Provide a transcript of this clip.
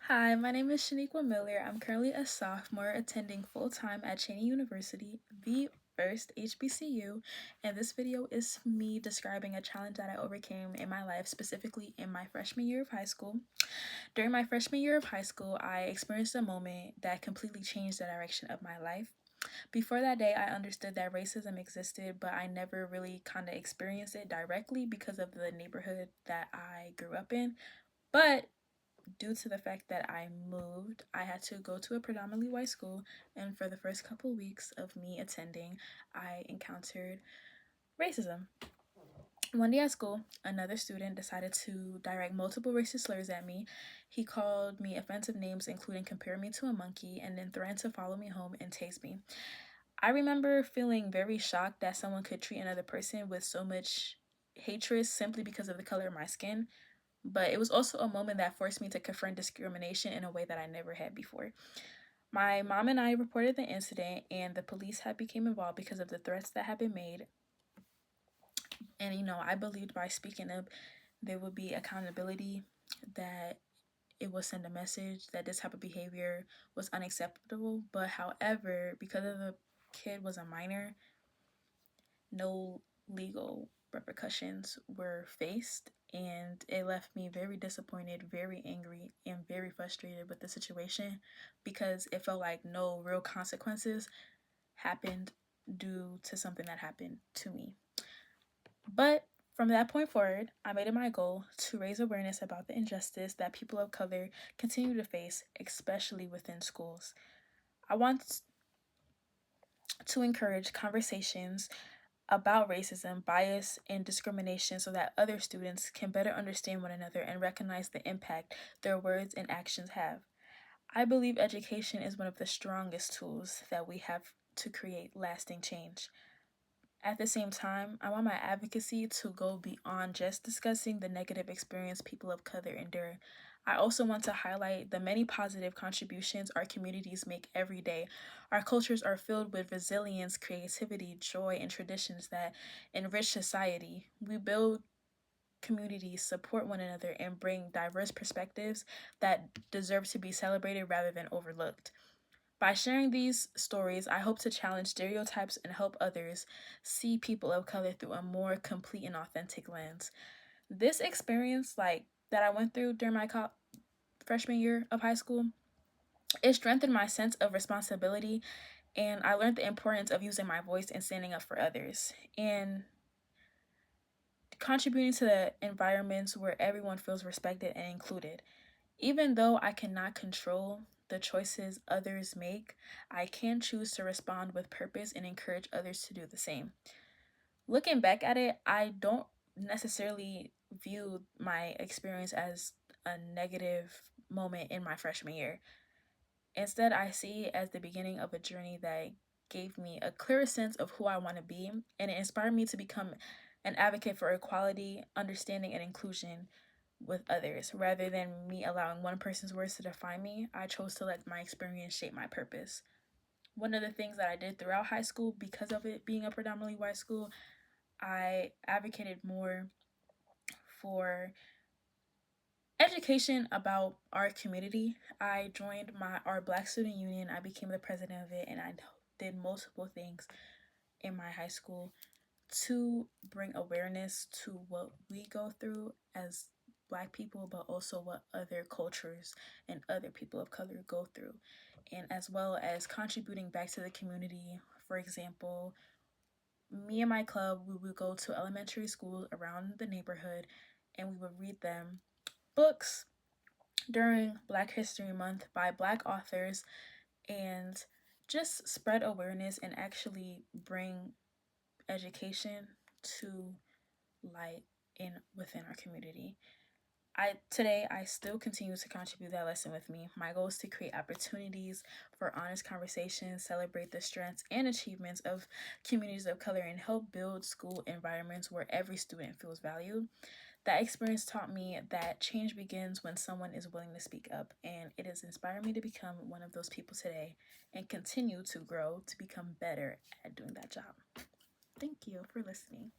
Hi, my name is Shaniqua Miller. I'm currently a sophomore attending full-time at Cheney University, the first HBCU, and this video is me describing a challenge that I overcame in my life, specifically in my freshman year of high school. During my freshman year of high school, I experienced a moment that completely changed the direction of my life. Before that day, I understood that racism existed, but I never really kind of experienced it directly because of the neighborhood that I grew up in. But due to the fact that I moved, I had to go to a predominantly white school, and for the first couple weeks of me attending, I encountered racism. One day at school, another student decided to direct multiple racist slurs at me. He called me offensive names, including comparing me to a monkey, and then threatened to follow me home and tase me. I remember feeling very shocked that someone could treat another person with so much hatred simply because of the color of my skin. But it was also a moment that forced me to confront discrimination in a way that I never had before. My mom and I reported the incident, and the police had become involved because of the threats that had been made. And I believed by speaking up, there would be accountability, that it would send a message that this type of behavior was unacceptable. But however, because of the kid was a minor, no legal repercussions were faced, and it left me very disappointed, very angry, and very frustrated with the situation because it felt like no real consequences happened due to something that happened to me. But from that point forward, I made it my goal to raise awareness about the injustice that people of color continue to face, especially within schools. I want to encourage conversations about racism, bias, and discrimination so that other students can better understand one another and recognize the impact their words and actions have. I believe education is one of the strongest tools that we have to create lasting change. At the same time, I want my advocacy to go beyond just discussing the negative experience people of color endure. I also want to highlight the many positive contributions our communities make every day. Our cultures are filled with resilience, creativity, joy, and traditions that enrich society. We build communities, support one another, and bring diverse perspectives that deserve to be celebrated rather than overlooked. By sharing these stories, I hope to challenge stereotypes and help others see people of color through a more complete and authentic lens. This experience, that I went through during my freshman year of high school, it strengthened my sense of responsibility, and I learned the importance of using my voice and standing up for others, and contributing to the environments where everyone feels respected and included. Even though I cannot control the choices others make, I can choose to respond with purpose and encourage others to do the same. Looking back at it, I don't necessarily view my experience as a negative moment in my freshman year. Instead, I see it as the beginning of a journey that gave me a clearer sense of who I want to be, and it inspired me to become an advocate for equality, understanding, and inclusion with others. Rather than me allowing one person's words to define me, I chose to let my experience shape my purpose. One of the things that I did throughout high school, because of it being a predominantly white school, I advocated more for education about our community. I joined our Black Student Union. I became the president of it, and I did multiple things in my high school to bring awareness to what we go through as Black people, but also what other cultures and other people of color go through, and as well as contributing back to the community. For example, me and my club, we would go to elementary schools around the neighborhood, and we would read them books during Black History Month by Black authors, and just spread awareness and actually bring education to light in within our community. I still continue to contribute that lesson with me. My goal is to create opportunities for honest conversations, celebrate the strengths and achievements of communities of color, and help build school environments where every student feels valued. That experience taught me that change begins when someone is willing to speak up, and it has inspired me to become one of those people today and continue to grow to become better at doing that job. Thank you for listening.